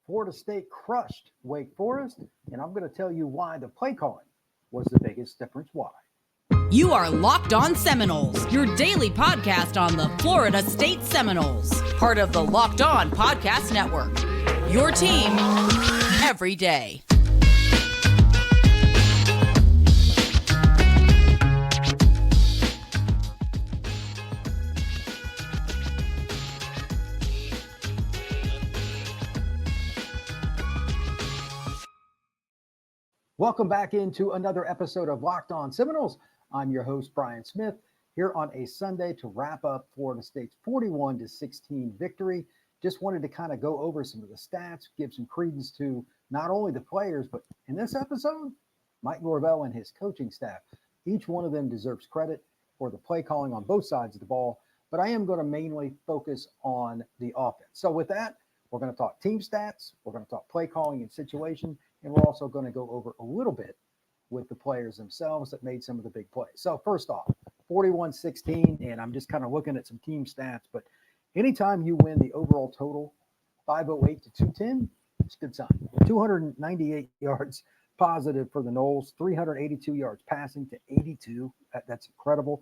Florida State crushed Wake Forest, and I'm going to tell you why the play calling was the biggest difference. Why? You are Locked On Seminoles, your daily podcast on the Florida State Seminoles, part of the Locked On Podcast Network. Your team every day. Welcome back into another episode of Locked On Seminoles. I'm your host, Brian Smith, here on a Sunday to wrap up Florida State's 41-16 victory. Just wanted to kind of go over some of the stats, give some credence to not only the players, but in this episode, Mike Norvell and his coaching staff. Each one of them deserves credit for the play calling on both sides of the ball, but I am going to mainly focus on the offense. So with that, we're going to talk team stats, we're going to talk play calling and situation, and we're also going to go over a little bit with the players themselves that made some of the big plays. So first off, 41-16, and I'm just kind of looking at some team stats, but anytime you win the overall total 508 to 210, it's a good sign. 298 yards positive for the Noles, 382 yards passing to 82. That's incredible.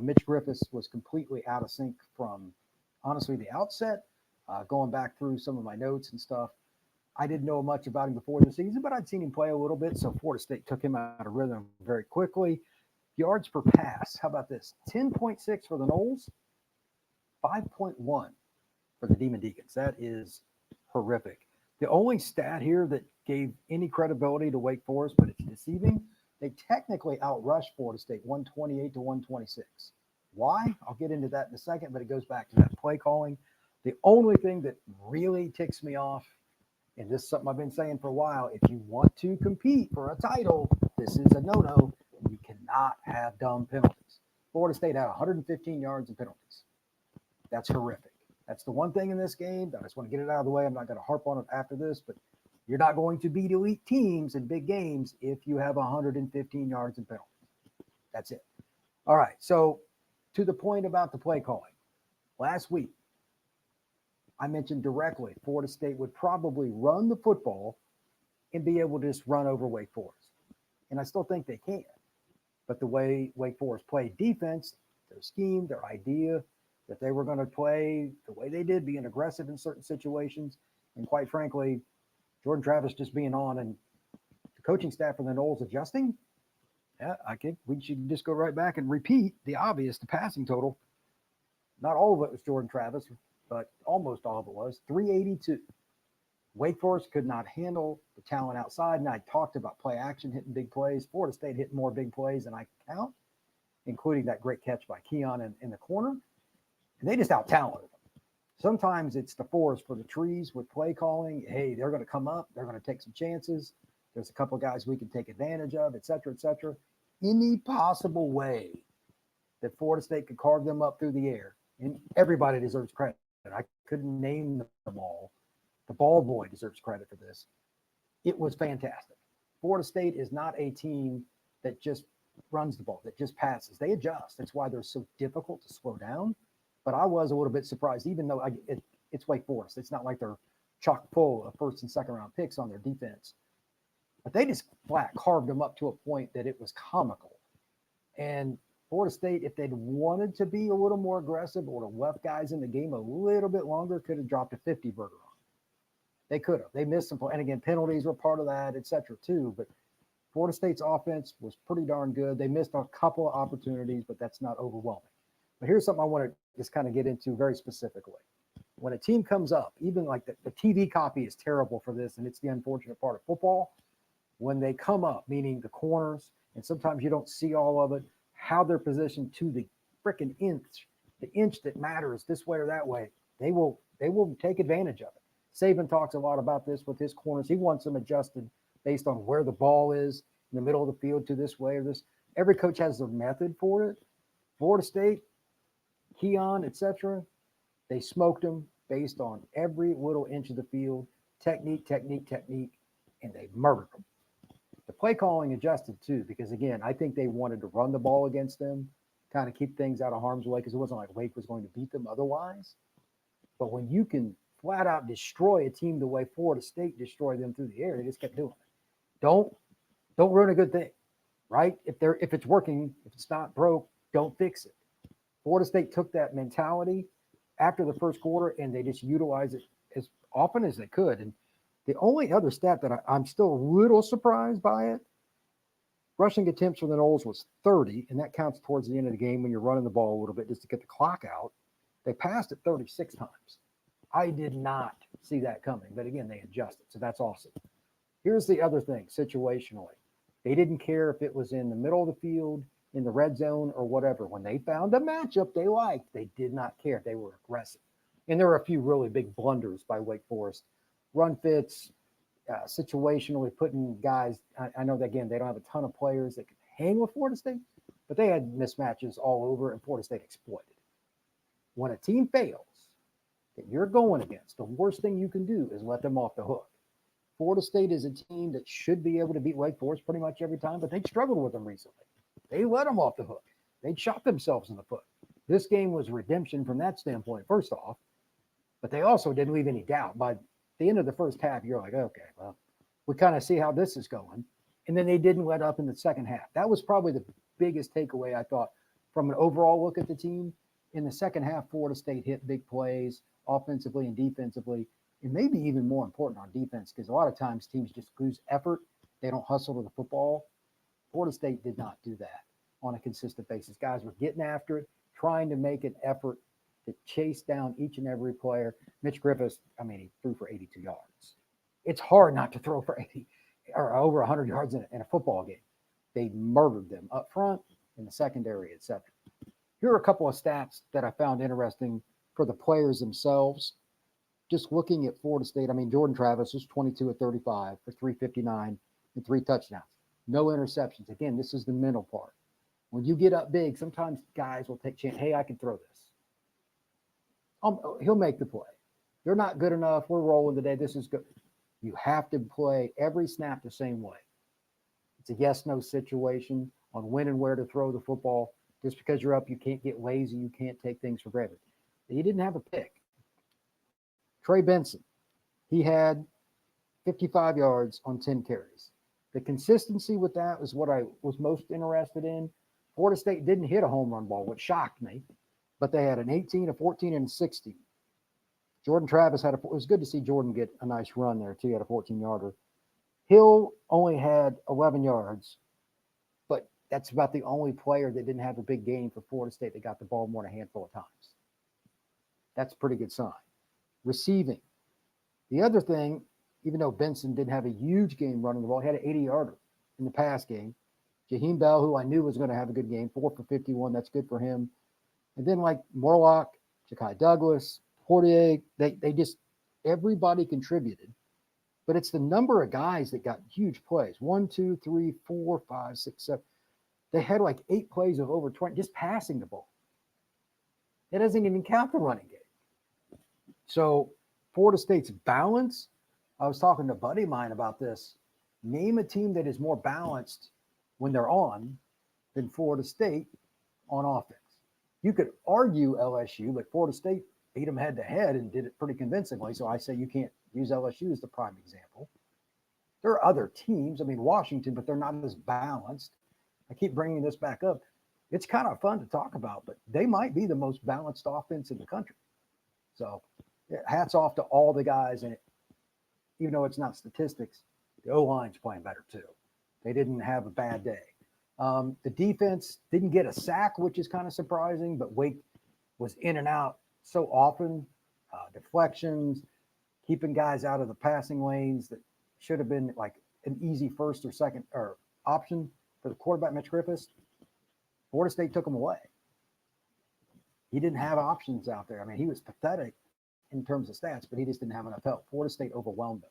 Mitch Griffiths was completely out of sync from, honestly, the outset. Going back through some of my notes and stuff, I didn't know much about him before the season, but I'd seen him play a little bit, so Florida State took him out of rhythm very quickly. Yards per pass, how about this? 10.6 for the Noles, 5.1 for the Demon Deacons. That is horrific. The only stat here that gave any credibility to Wake Forest, but it's deceiving, they technically outrushed Florida State 128 to 126. Why? I'll get into that in a second, but it goes back to that play calling. The only thing that really ticks me off, and this is something I've been saying for a while, if you want to compete for a title, this is a no-no. You cannot have dumb penalties. Florida State had 115 yards in penalties. That's horrific. That's the one thing in this game. I just want to get it out of the way. I'm not going to harp on it after this, but you're not going to beat elite teams in big games if you have 115 yards in penalties. That's it. All right, so to the point about the play calling. Last week, I mentioned directly Florida State would probably run the football and be able to just run over Wake Forest. And I still think they can. But the way Wake Forest played defense, their scheme, their idea that they were going to play the way they did, being aggressive in certain situations, and quite frankly, Jordan Travis just being on and the coaching staff for the Noles adjusting, yeah, I think we should just go right back and repeat the obvious, the passing total. Not all of it was Jordan Travis, but almost all of it was 382. Wake Forest could not handle the talent outside, and I talked about play action hitting big plays. Florida State hit more big plays than I can count, including that great catch by Keon in the corner, and they just out-talented them. Sometimes it's the forest for the trees with play calling. Hey, they're going to come up. They're going to take some chances. There's a couple of guys we can take advantage of, et cetera, et cetera. Any possible way that Florida State could carve them up through the air, and everybody deserves credit. I couldn't name them all. The ball boy deserves credit for this. It was fantastic. Florida State is not a team that just runs the ball, that just passes. They adjust. That's why they're so difficult to slow down. But I was a little bit surprised, even though it's Wake Forest. It's not like they're chock full of first and second round picks on their defense. But they just flat carved them up to a point that it was comical. And Florida State, if they'd wanted to be a little more aggressive or to left guys in the game a little bit longer, could have dropped a 50 burger on. They could have. They missed some. And again, penalties were part of that, et cetera, too. But Florida State's offense was pretty darn good. They missed a couple of opportunities, but that's not overwhelming. But here's something I want to just kind of get into very specifically. When a team comes up, even like the TV copy is terrible for this, and it's the unfortunate part of football. When they come up, meaning the corners, and sometimes you don't see all of it, how they're positioned to the freaking inch, the inch that matters this way or that way, they will take advantage of it. Saban talks a lot about this with his corners. He wants them adjusted based on where the ball is in the middle of the field to this way or this. Every coach has their method for it. Florida State, Keon, etc., they smoked them based on every little inch of the field, technique, and they murdered them. The play calling adjusted too, because again, I think they wanted to run the ball against them, kind of keep things out of harm's way, because it wasn't like Wake was going to beat them otherwise. But when you can flat out destroy a team the way Florida State destroyed them through the air. They just kept doing it. Don't ruin a good thing, right? If it's working, if it's not broke, don't fix it. Florida State took that mentality after the first quarter, and they just utilized it as often as they could. And the only other stat that I'm still a little surprised by it, rushing attempts for the Noles was 30, and that counts towards the end of the game when you're running the ball a little bit just to get the clock out. They passed it 36 times. I did not see that coming, but again, they adjusted, so that's awesome. Here's the other thing, situationally. They didn't care if it was in the middle of the field, in the red zone, or whatever. When they found a matchup they liked, they did not care. They were aggressive. And there were a few really big blunders by Wake Forest. Run fits, situationally putting guys, I know that, again, they don't have a ton of players that can hang with Florida State, but they had mismatches all over, and Florida State exploited. When a team fails that you're going against, the worst thing you can do is let them off the hook. Florida State is a team that should be able to beat Wake Forest pretty much every time, but they struggled with them recently. They let them off the hook. They shot themselves in the foot. This game was redemption from that standpoint, first off, but they also didn't leave any doubt. By the end of the first half, you're like, okay, well, we kind of see how this is going. And then they didn't let up in the second half. That was probably the biggest takeaway, I thought, from an overall look at the team. In the second half, Florida State hit big plays offensively and defensively, and maybe even more important on defense, because a lot of times teams just lose effort. They don't hustle to the football. Florida State did not do that on a consistent basis. Guys were getting after it, trying to make an effort to chase down each and every player. Mitch Griffiths, he threw for 82 yards. It's hard not to throw for 80 or over 100 yards in a football game. They murdered them up front, in the secondary, etc. Here are a couple of stats that I found interesting for the players themselves. Just looking at Florida State, Jordan Travis was 22 of 35 for 359 and 3 touchdowns. No interceptions. Again, this is the mental part. When you get up big, sometimes guys will take chance. Hey, I can throw this. He'll make the play. They're not good enough. We're rolling today. This is good. You have to play every snap the same way. It's a yes-no situation on when and where to throw the football. Just because you're up, you can't get lazy. You can't take things for granted. He didn't have a pick. Trey Benson, he had 55 yards on 10 carries. The consistency with that was what I was most interested in. Florida State didn't hit a home run ball, which shocked me, but they had an 18, a 14, and a 16. Jordan Travis it was good to see Jordan get a nice run there too. He had a 14-yarder. Hill only had 11 yards, but that's about the only player that didn't have a big game for Florida State that got the ball more than a handful of times. That's a pretty good sign. Receiving. The other thing, even though Benson didn't have a huge game running the ball, he had an 80-yarder in the pass game. Jaheim Bell, who I knew was going to have a good game, 4 for 51. That's good for him. And then like Morlock, Ja'Kai Douglas, Portier, they just, everybody contributed. But it's the number of guys that got huge plays. 1, 2, 3, 4, 5, 6, 7. They had like 8 plays of over 20, just passing the ball. It doesn't even count the running game. So Florida State's balance, I was talking to a buddy of mine about this. Name a team that is more balanced when they're on than Florida State on offense. You could argue LSU, but Florida State beat them head to head and did it pretty convincingly. So I say you can't use LSU as the prime example. There are other teams, Washington, but they're not as balanced. I keep bringing this back up. It's kind of fun to talk about, but they might be the most balanced offense in the country. So hats off to all the guys. And even though it's not statistics, the O-line's playing better too. They didn't have a bad day. The defense didn't get a sack, which is kind of surprising, but Wake was in and out so often. Deflections, keeping guys out of the passing lanes that should have been like an easy first or second or option for the quarterback, Mitch Griffiths. Florida State took him away. He didn't have options out there. He was pathetic in terms of stats, but he just didn't have enough help. Florida State overwhelmed him.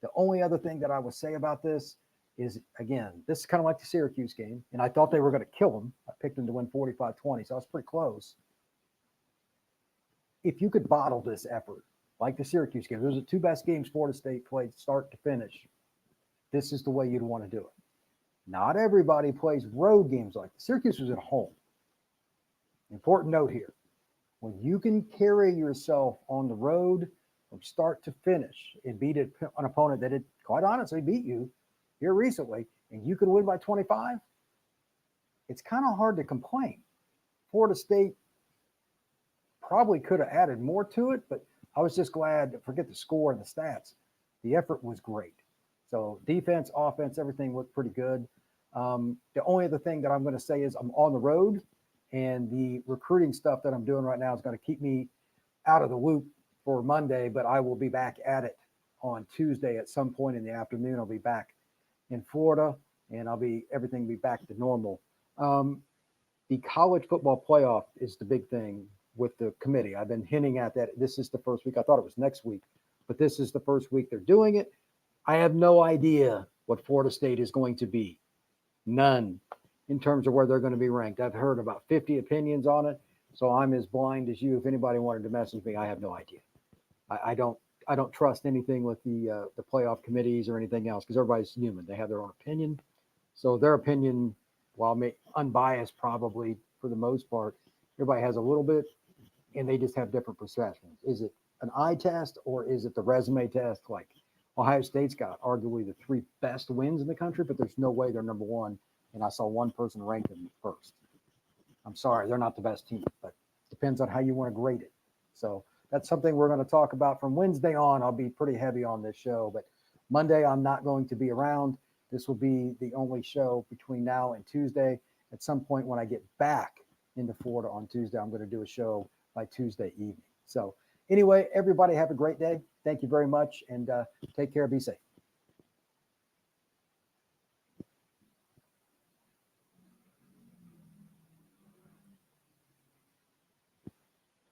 The only other thing that I would say about this is, again, this is kind of like the Syracuse game, and I thought they were going to kill them. I picked them to win 45-20, so I was pretty close. If you could bottle this effort, like the Syracuse game, those are the 2 best games Florida State played start to finish. This is the way you'd want to do it. Not everybody plays road games like this. Syracuse was at home. Important note here. When you can carry yourself on the road from start to finish and beat an opponent that had quite honestly beat you here recently, and you can win by 25, it's kind of hard to complain. Florida State probably could have added more to it, but I was just glad, forget the score and the stats. The effort was great. So defense, offense, everything looked pretty good. The only other thing that I'm going to say is I'm on the road, and the recruiting stuff that I'm doing right now is going to keep me out of the loop for Monday, but I will be back at it on Tuesday at some point in the afternoon. I'll be back in Florida, and everything will be back to normal. The college football playoff is the big thing with the committee. I've been hinting at that. This is the first week. I thought it was next week, but this is the first week they're doing it. I have no idea what Florida State is going to be. None in terms of where they're going to be ranked. I've heard about 50 opinions on it, so I'm as blind as you. If anybody wanted to message me, I have no idea. I don't trust anything with the playoff committees or anything else because everybody's human. They have their own opinion. So their opinion, while unbiased probably for the most part, everybody has a little bit, and they just have different perceptions. Is it an eye test or is it the resume test? Like Ohio State's got arguably the 3 best wins in the country, but there's no way they're number one. And I saw one person rank them first. I'm sorry, they're not the best team, but depends on how you want to grade it. So that's something we're going to talk about from Wednesday on. I'll be pretty heavy on this show, but Monday I'm not going to be around. This will be the only show between now and Tuesday. At some point when I get back into Florida on Tuesday, I'm going to do a show by Tuesday evening. So anyway, everybody have a great day. Thank you very much, and take care. Be safe.